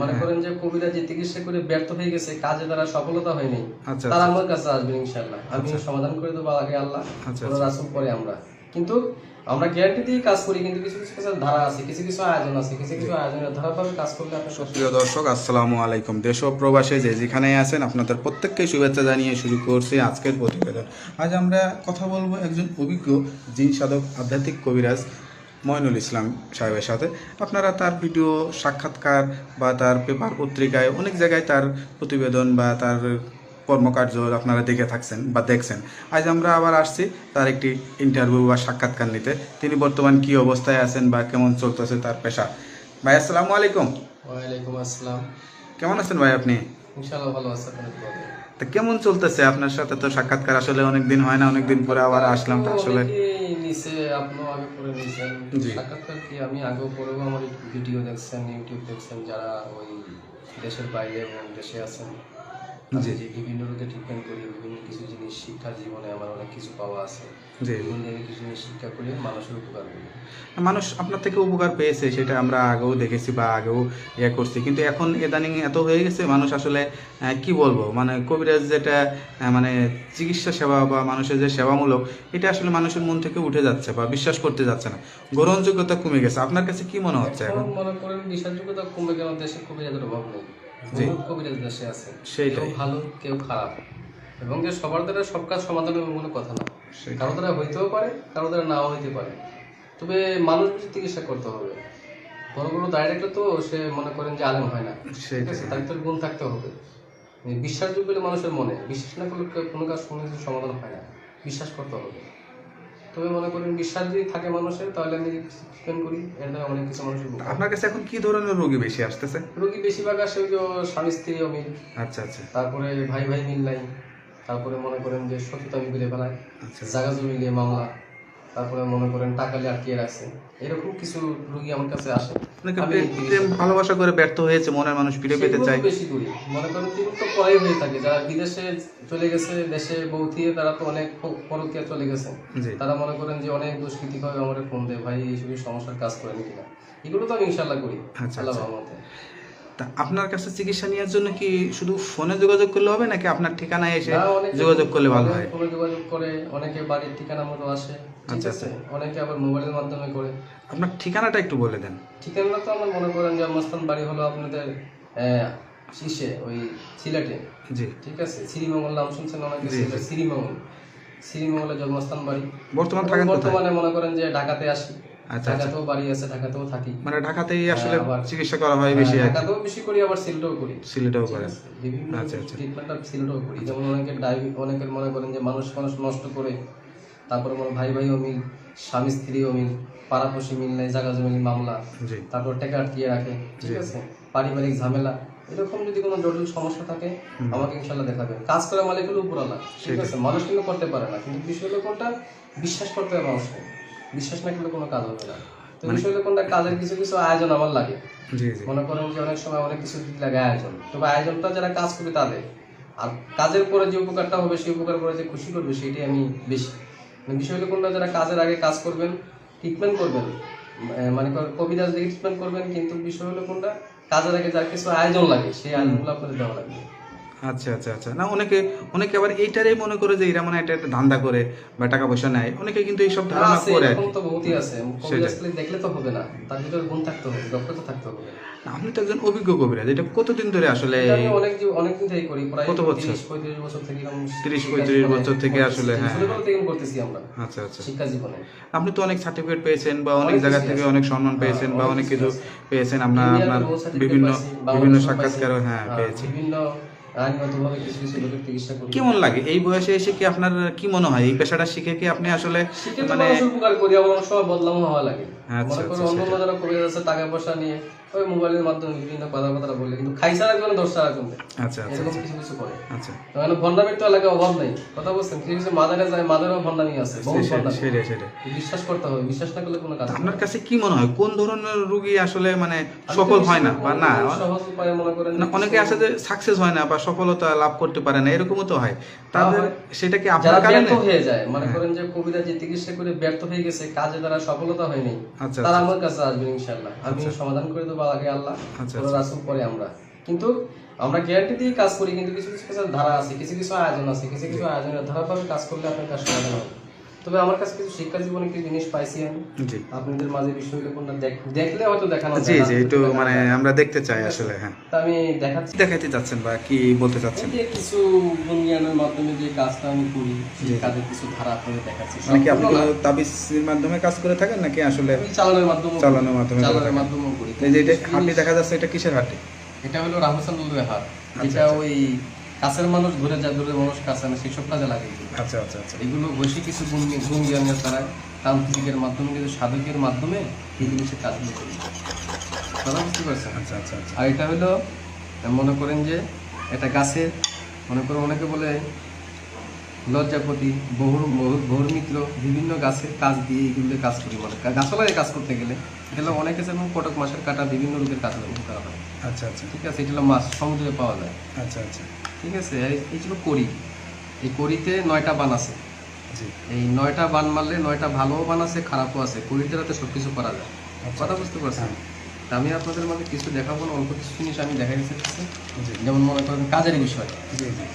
মনে করেন যে কবিরা যে চিকিৎসা করে ব্যর্থ হয়ে গেছে, কাজে তারা সফলতা হয়নি, তারা আমার কাছে আসবেন ইনশাআল্লাহ। আমি সমাধান করে দেবো আগে আল্লাহ, রাসূল পরে আমরা। কিন্তু আমরা গ্যারান্টি দিয়ে কাজ করি, কিন্তু কিছু কিছু ধারা আছে, কিছু কিছু আয়োজন আছে, কিছু কিছু আয়োজনের ধারাভাবে কাজ করলে আপনার। প্রিয় দর্শক, আসসালামু আলাইকুম। দেশ ও প্রবাসে যে যেখানে আছেন আপনাদের প্রত্যেককে শুভেচ্ছা জানিয়ে শুরু করছি আজকের প্রতিবেদন। আজ আমরা কথা বলবো একজন অভিজ্ঞ জিন সাধক আধ্যাত্মিক কবিরাজ মইনুল ইসলাম সাহেবের সাথে। আপনারা তার ভিডিও, সাক্ষাৎকার বা তার পেপার পত্রিকায় অনেক জায়গায় তার প্রতিবেদন বা তার কর্মকার্য আপনারা দেখে থাকছেন বা দেখছেন। আজ আমরা আবার আসছি তার একটি ইন্টারভিউ বা সাক্ষাৎকার নিতে। তিনি বর্তমান কি অবস্থায় আছেন বা কেমন চলতেছে তার পেশা। ভাই আসসালামু আলাইকুম। ওয়ালাইকুম আসসালাম। কেমন আছেন ভাই আপনি? ইনশাআল্লাহ ভালো আছি। তা কেমন চলতেছে আপনার সাথে? তো সাক্ষাৎকার আসলে অনেকদিন হয় না, অনেকদিন পরে আবার আসলাম। তো আসলে নিচে আপনিও আগে পরে নিয়েছেন সাক্ষাৎকার কি, আমি আগেও পরেও আমার ভিডিও দেখছেন, ইউটিউব দেখছেন, যারা ওই দেশের বাইরে এবং দেশে আছেন। যে বিভিন্ন রোগে ট্রিটমেন্ট করি, বিভিন্ন কিছু জিনিস শিক্ষা জীবনে আমার অনেক কিছু পাওয়া আছে। কিছু জিনিস শিক্ষা করি, মানুষের উপকার করি। মানুষ আপনার থেকে উপকার পেয়েছে, সেটা আমরা আগেও দেখেছি বা আগেও করছি। কিন্তু এখন ইদানিং এত হয়ে গেছে মানুষ আসলে কি বলবো, মানে কবিরাজ যেটা মানে চিকিৎসা সেবা বা মানুষের যে সেবামূলক, এটা আসলে মানুষের মন থেকে উঠে যাচ্ছে বা বিশ্বাস করতে যাচ্ছে না, গ্রহণযোগ্যতা কমে গেছে। আপনার কাছে কি মনে হচ্ছে এখন? মনে করেন বিশ্বাসযোগ্যতা কমে গেল, দেশে কবিরাজের অভাব নেই, কবিরাজ দেশে আছে, কেউ ভালো কেউ খারাপ, এবং যে সবার দ্বারা সব কাজ সমাধান হবে কোনো কথা না। কারো দ্বারা হইতেও পারে, কারো দ্বারা নাও হইতে পারে, তবে মানুষ চিকিৎসা করতে হবে। বড় বড় ডাইরেক্টর তো সে মনে করেন যে আলেম হয় না, ঠিক আছে, তার ভিতরে গুণ থাকতে হবে। বিশ্বাসযোগ্য হলে মানুষের মনে, বিশ্বাস না করলে কোনো কাজ কোনো কিছু সমাধান হয় না, বিশ্বাস করতে হবে। তবে মনে করেন বিশ্বাস যদি থাকে মানুষের, তাহলে আমি ট্রিটমেন্ট করি, এর দ্বারা অনেক কিছু মানুষের। আপনার কাছে এখন কি ধরনের রোগী বেশি আসতেছে? রোগী বেশিরভাগ আসে ওই যে স্বামী স্ত্রী অমিল, আচ্ছা আচ্ছা, তারপরে ভাই ভাই মিল নাই, তারপরে মনে করেন যে সততা মিলে ফেলায়, জায়গা জমি নিয়ে মামলা, তারপরে মনে করেন টাকা নিয়ে আটকিয়ে রাখছে, এরকম কিছু রোগী আমার কাছে আসে। ভালোবাসা করে ব্যর্থ হয়েছে, মনের মানুষ ফিরে পেতে চায়, বেশি করি। মনে করেন তিনি তো পরে হয়ে থাকে, যারা বিদেশে চলে গেছে, দেশে বউ থিয়ে তারা তো অনেক পরকীয়া চলে গেছে, তারা মনে করেন যে অনেক দুষ্কৃতি ভাবে আমার ফোন দেয়, ভাই এইসব সমস্যার কাজ করেন কিনা, এগুলো তো আমি ইনশাল্লাহ করি আল্লাহর রহমতে। তা আপনার কাছে চিকিৎসা নেওয়ার জন্য কি শুধু ফোনে যোগাযোগ করলে হবে, নাকি আপনার ঠিকানায় এসে যোগাযোগ করলে ভালো হয়? ফোনে যোগাযোগ করে, অনেকে বাড়ির ঠিকানা মতো আসে, ঠিক আছে, অনেকে আবার মোবাইলের মাধ্যমে করে। আপনার ঠিকানাটা একটু বলে দেন। ঠিকানাটা তো আমার মনে করেন যে জন্মস্থান বাড়ি হলো আপনাদের শীষে, ওই সিলেটে, জি, ঠিক আছে, শ্রীমঙ্গল নাম শুনছেন অনেকে, শ্রীমঙ্গল, শ্রীমঙ্গলের জন্মস্থান বাড়ি। বর্তমানে মনে করেন যে ঢাকাতে আসি, ঢাকাতেও বাড়ি আছে, ঢাকাতেও থাকি। মানে ঢাকাতেই আসলে চিকিৎসা করা হয় বেশি? ঢাকাতেও বেশি করি, আবার সিলেটেও করি। সিলেটেও করে বিভিন্ন ট্রিটমেন্টটা সিলেটেও করি। যেমন অনেকের মনে করেন যে মানুষ নষ্ট করে, তারপরে মনে ভাই ভাই অমিল, স্বামী স্ত্রী অমিল, পাড়াপড়শি মিল নেই, জায়গা জমি মামলা, তারপর টাকা আটকিয়ে রাখে, ঠিক আছে, পারিবারিক ঝামেলা, এরকম যদি কোনো জটিল সমস্যা থাকে আমাকে ইনশাল্লাহ দেখাবে। কাজ করে মালিক হলো উপরওয়ালা, ঠিক আছে, মানুষ কিন্তু করতে পারে না, কিন্তু বিষয় হলো কোনটা, বিশ্বাস করতে হবে মানুষকে, বিশ্বাস না করলে কোনো কাজ হবে না। তো বিষয় হলো কোনটা, কাজের কিছু কিছু আয়োজন আমার লাগে। মনে করেন যে অনেক সময় অনেক কিছু লাগে আয়োজন, তবে আয়োজনটা যারা কাজ করে তাদের, আর কাজের পরে যে উপকারটা হবে, সেই উপকার করে যে খুশি করবে, সেটাই আমি বেশি। বিষয় হলো কোনটা, যারা কাজের আগে কাজ করবেন, ট্রিটমেন্ট করবেন, মানে কবিরাজ দিয়ে ট্রিটমেন্ট করবেন, কিন্তু বিষয় হলো কোনটা, কাজের আগে যার কিছু আয়োজন লাগে, সেই আয়োজনগুলো আপনাদের দেওয়া লাগবে। আচ্ছা আচ্ছা আচ্ছা, না অনেকে আবার এইটারই মনে করে যে এরা মানে এটা একটা ধান্দা করে বা টাকা পয়সা নেয়, অনেকে কিন্তু এইসব ধারণা করে। এরকম তো বহুতই আছে, কবিরাজ দেখলে তো হবে না, তার ভিতরে গুণ থাকতে হবে, দক্ষতা থাকতে হবে। আপনি তো একজন অভিজ্ঞ কবিরাজ, এটা কতদিন ধরে আসলে? আমি অনেকদিন থেকে করি, প্রায় কত বছর? 30-35 বছর থেকে। 30-35 বছর থেকে আসলে? হ্যাঁ, ছোটবেলা থেকে করতেছি আমরা। আচ্ছা আচ্ছা, শিক্ষা জীবনে আপনি তো অনেক সার্টিফিকেট পেয়েছেন বা অনেক জায়গা থেকে অনেক সম্মান পেয়েছেন বা অনেক কিছু পেয়েছেন, আপনার বিভিন্ন সাক্ষাৎকার পেয়েছি। কেমন লাগে এই বয়সে এসে? কি আপনার কি মনে হয় এই পেশাটা শিখে কি আপনি আসলে মানে উপকার করি, আমার সব বদলাম হওয়া লাগে? মনে করো অন্য যারা কবিরাজ আছে, টাকা পয়সা নিয়ে ওই মোবাইলের মাধ্যমে বিভিন্ন কথা বলে, কিন্তু খাইছা রাখবে, দশটা রাখবে, এরকম কিছু কিছু করে। আচ্ছা, মানে ভণ্ডামির তো এলাকায় অভাব নেই, কথা বলছেন, কিছু কিছু মাদারে যায়, মাদারেও ভণ্ডামি আছে, বিশ্বাস করতে হবে, বিশ্বাস না করলে কোনো কাজ। আপনার কাছে কি মনে হয় কোন ধরনের রোগী আসলে মানে সফল হয় না বা না সহজ উপায়ে মনে করেন অনেকে আছে যে সাকসেস হয় না বা সফলতা লাভ করতে পারে না, এরকমও তো হয় তাদের? সেটা কি আপনার কারণে হয়ে যায়? মনে করেন যে কবিরা যে চিকিৎসা করে ব্যর্থ হয়ে গেছে, কাজে তারা সফলতা হয়নি, আচ্ছা তারা আমার কাছে আসবেন ইনশাআল্লাহ, আমি সমাধান করে দেবো, আগে আল্লাহ, পরে রাসূল, পরে আমরা। কিন্তু আমরা গ্যারান্টি দিয়ে কাজ করি, কিন্তু কিছু কিছু কাজের ধারা আছে, কিছু কিছু আয়োজন আছে, কিছু কিছু আয়োজনের ধারাভাবে কাজ করলে আপনার কাজ সমাধান হবে। তবে আমার কাছে কিছু শিক্ষা জীবনে কিছু জিনিস পাইছি আমি, জি আপনাদের মাঝে বিষয়গুলো কোনটা দেখলে হয়তো দেখানো জি যায় না, জি একটু মানে আমরা দেখতে চাই আসলে। হ্যাঁ, তা আমি দেখাচ্ছি। দেখাইতে চাচ্ছেন বা কি বলতে চাচ্ছেন? এই যে কিছু গুণ জ্ঞানের মাধ্যমে যে কাজটা আমি করি, সেই কাজের কিছু ধারা আপনাদের দেখাচ্ছি। মানে কি আপনি সম্পূর্ণ কোনো না, তাবিজের মাধ্যমে কাজ করে থাকেন নাকি আসলে আমি চালানোর মাধ্যমে চালানোর মাধ্যমে করে চালানোর থাকেন? মাধ্যমেও করি। এই যে এটা হাঁটি দেখা যাচ্ছে, এটা কিসের হাঁটি? এটা হলো রাহসানুলের হাত, যেটা ওই কাছের মানুষ ঘুরে যায়, দূরের মানুষ কাছে না, সেই সব কাজে লাগে এগুলো। আচ্ছা আচ্ছা আচ্ছা এগুলো বসে কিছু গুণ জ্ঞানের দ্বারা, তান্ত্রিকের মাধ্যমে, কিছু সাধকের মাধ্যমে এই জিনিসের কাজগুলো করি। কথা বুঝতে পারছেন? আচ্ছা আচ্ছা আচ্ছা আর এটা হলো, মনে করেন যে এটা গাছের, মনে করেন অনেকে বলে লজ্জাপতি, বহুমিত্র, বিভিন্ন গাছের কাজ দিয়ে এগুলো কাজ করি, মানে গাছপালায় কাজ করতে গেলে এগুলো অনেকে যেমন কটক মাছের কাটা, বিভিন্ন রোগের কাজ করা হয়। আচ্ছা আচ্ছা ঠিক আছে, এটা হলো মাছ সমুদ্রে পাওয়া যায়। আচ্ছা আচ্ছা ঠিক আছে, এই ছিল কড়ি। এই কড়িতে 9টা বান আছে। জি এই 9টা বান মারলে 9টা ভালোও বান আছে, খারাপও আছে। কড়িতে রাতে সব কিছু করা যায়। কথা বুঝতে পারছেন? তা আমি আপনাদের মাঝে কিছু দেখাবো না, অল্প কিছু জিনিস আমি দেখাই দিচ্ছি। জি যেমন মনে করেন কাজের বিষয়, জি জি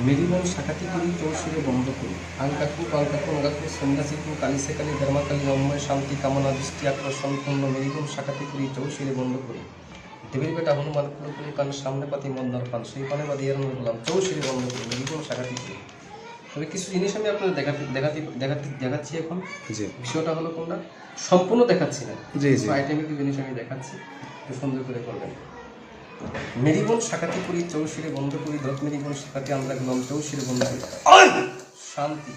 মেরিবন শাখাতি করি চৌশুরে বন্ধ করি, আঙ্কাকু পাঙ্কাকু নগাকু সন্ন্যাসিকু কালিসে কালি ধর্মাকালী নময় শান্তি কামনা দৃষ্টি আকর্ষণ পূর্ণ মেরিবন শাখাতি করি চৌশুরে বন্ধ করি, দেবীর বেটা হনুমান পুরোপুরি পান সামনে পাতি মন্দার পান, সেই পানে বা দিয়ে বললাম চৌশুরে বন্ধ করি, মেরিবন শাখাতি করি। তবে কিছু জিনিস আমি আপনাদের দেখাচ্ছি এখন। জি বিষয়টা হলো কোনটা সম্পূর্ণ দেখাচ্ছি না, জি জি আইটেমের কিছু জিনিস আমি দেখাচ্ছি, একটু সুন্দর করে করবেন। মেরিবন শাখাতি করি চৌশিরে বন্ধ করি, ধত মেরিবন শাখাতি আমরা গেলাম চৌশিরে বন্ধ করি, শান্তি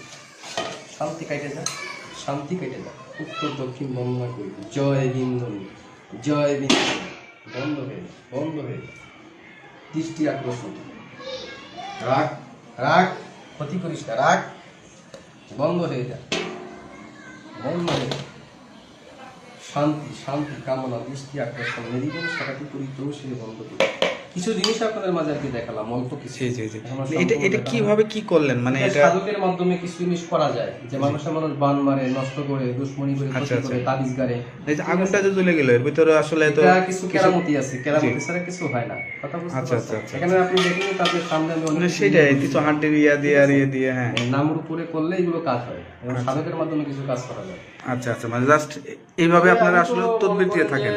শান্তি কাটে যা, শান্তি কেটে যা, উত্তর দক্ষিণ বন্দনা করি, জয় বিন্দনী, জয় বিন্দনী, বন্ধ হয়ে বন্ধ হয়ে দৃষ্টি আকর্ষণ, রাগ রাগ ক্ষতি করিস না, রাগ বন্ধ হয়ে যা, বন্ধ হয়ে যা, শান্তি শান্তি কামনা দৃষ্টি আকর্ষণ, মেরিবন শাখাতি করি চৌশিরে বন্ধ করি। কিছু জিনিস আপনাদের মাঝে আর কি দেখালাম, অল্প কিছু। জি জি জি এটা এটা কিভাবে কি করলেন মানে এটা? সাধকের মাধ্যমে কিছু জিনিস করা যায়, যে মানুষ বান মারে, নষ্ট করে, দুশ্মনী করে, ক্ষতি করে, তাবিজ গারে। এই যে আগুনটা যে জ্বলে গেল এর ভিতরে আসলে তো কিছু কেরামতি আছে, কেরামতি ছাড়া কিছু হয় না। কথা বুঝতে আচ্ছা পারছেন? আচ্ছা এখানে আপনি দেখেন তাদের সামনে আমি মানে অনেক সেটাই কিছু হাড্ডির ইয়া দিয়ে আর ইয়ে দিয়ে। হ্যাঁ নামের উপরে করলে এগুলো কাজ হয়, এবং সাধকের মাধ্যমে কিছু কাজ করা যায়। আচ্ছা আচ্ছা মানে জাস্ট এইভাবে আপনারা আসলে তদবির দিয়ে থাকেন।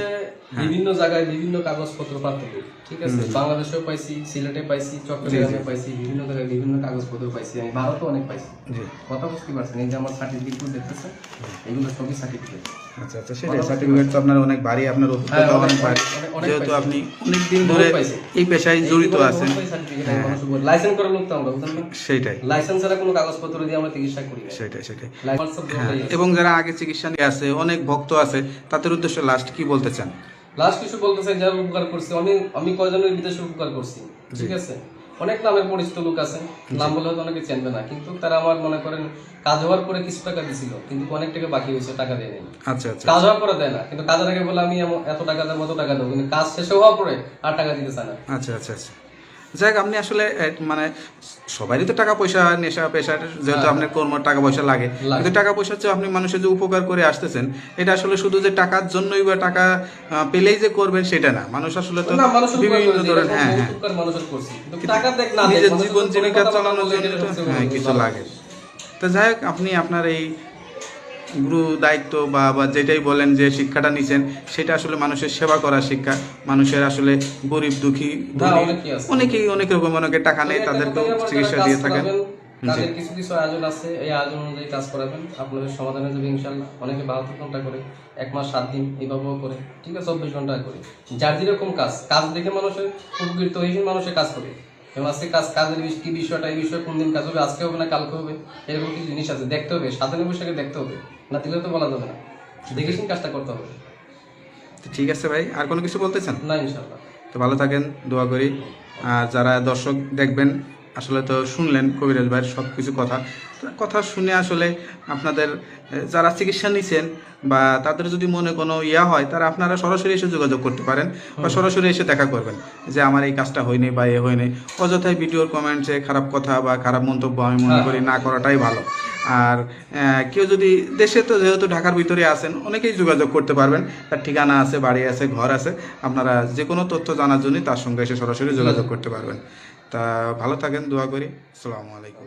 বিভিন্ন জায়গায় বিভিন্ন কাগজপত্র পাচ্ছি, ঠিক আছে, বাংলাদেশেও পাইছি, সিলেটে পাইছি, চট্টগ্রামে পাইছি, বিভিন্ন জায়গায় বিভিন্ন কাগজপত্র পাইছি, আমি ভারতে অনেক পাইছি। জি কথা বুঝতে পারছেন? এই যে আমার সার্টিফিকেট দেখতেছেন, এগুলো সবই সার্টিফিকেট। আচ্ছা আচ্ছা সেটাই সার্টিফিকেট তো আপনার অনেক ভারী, আপনার অভিজ্ঞতা অনেক ভারী, যেহেতু আপনি অনেক দিন ধরে এই পেশায় জড়িত আছেন। লাইসেন্স করার লোক তো আমরা, বুঝলেন না? সেইটাই লাইসেন্স ছাড়া কোনো কাগজপত্র দিয়ে আমরা চিকিৎসা করি না। সেটাই সেটাই হ্যাঁ, এবং যারা আগে চিকিৎসা নিয়ে আছে, অনেক ভক্ত আছে, তাদের উদ্দেশ্যে লাস্ট কি বলতে চান? লাস্ট কিছু বলতে চাই, যারা উপকার করছি, আমি কয়জনের বিদেশে উপকার করছি, ঠিক আছে, অনেক নামের পরিচিত লোক আছে, নাম বলে হয়তো অনেকে চেনবে না, কিন্তু তারা আমার মনে করেন কাজ হওয়ার পরে কিছু টাকা দিছিল, কিন্তু অনেক টাকা বাকি হয়েছে, টাকা দেয় নাই। আচ্ছা আচ্ছা কাজ হওয়ার পরে দেয় না, কিন্তু কাজের আগে বলে আমি এত টাকা দেবো, এত টাকা দেবো, কিন্তু কাজ শেষ হওয়ার পরে আর টাকা দিতে চায় না। আচ্ছা আচ্ছা আচ্ছা যাক আপনি আসলে মানে সবারই তো টাকা পয়সা নেশা পেশার, যেহেতু আপনার কর্ম টাকা পয়সা লাগে, কিন্তু টাকা পয়সার চেয়ে আপনি মানুষের যে উপকার করে আসতেছেন, এটা আসলে শুধু যে টাকার জন্যই বা টাকা পেলেই যে করবেন সেটা না। মানুষ আসলে তো বিভিন্ন ধরনের হ্যাঁ হ্যাঁ নিজের জীবন জীবিকা চালানোর জন্য তো হ্যাঁ কিছু লাগে। তো যাই হোক আপনি আপনার এই গুরু দায়িত্ব বা যেটাই বলেন যে শিক্ষাটা নিছেন, সেটা আসলে মানুষের সেবা করার শিক্ষা। মানুষের আসলে গরিব দুঃখী অনেকেই অনেক রকম, অনেকে টাকা নেই, তাদেরকেও চিকিৎসা দিয়ে থাকেন। তাদের কিছু কিছু আয়োজন আছে, এই আয়োজন অনুযায়ী কাজ করাবেন, আপনাদের সমাধানে যাবে ইনশাল্লাহ। অনেকে 72 ঘন্টা করে, 1 মাস 7 দিন এইভাবেও করে, ঠিক আছে, 24 ঘন্টা করে, যার যেরকম কাজ দেখে মানুষের উপকৃত হয়েছে, মানুষের কাজ করে। এবং আজকে কাজের কি বিষয়টা, এই বিষয়ে কোন দিন কাজ হবে, আজকে হবে না কালকে হবে, এরকম কিছু জিনিস আছে, দেখতে হবে, সাধারণ বৈশাখে দেখতে হবে, না দিলে তো বলা যাবে না, দেখে শুনে কাজটা করতে হবে। ঠিক আছে ভাই, আর কোনো কিছু বলতে চান? না ইনশাল্লাহ। তো ভালো থাকেন, দোয়া করি। আর যারা দর্শক দেখবেন, আসলে তো শুনলেন কবিরাজ ভাইয়ের সব কিছু কথা শুনে আসলে আপনাদের যারা চিকিৎসা নিছেন বা তাদের যদি মনে কোনো ইয়া হয়, তারা আপনারা সরাসরি এসে যোগাযোগ করতে পারেন বা সরাসরি এসে দেখা করবেন যে আমার এই কাজটা হয়নি বা এ হয়নি। অযথায় ভিডিওর কমেন্টসে খারাপ কথা বা খারাপ মন্তব্য আমি মনে করি না করাটাই ভালো। আর কেউ যদি দেশে তো যেহেতু ঢাকার ভিতরে আছেন অনেকেই যোগাযোগ করতে পারবেন, তার ঠিকানা আছে, বাড়ি আছে, ঘর আছে, আপনারা যে কোনো তথ্য জানার জন্য তার সঙ্গে এসে সরাসরি যোগাযোগ করতে পারবেন। তা ভালো থাকেন, দোয়া করি। আসসালামু আলাইকুম।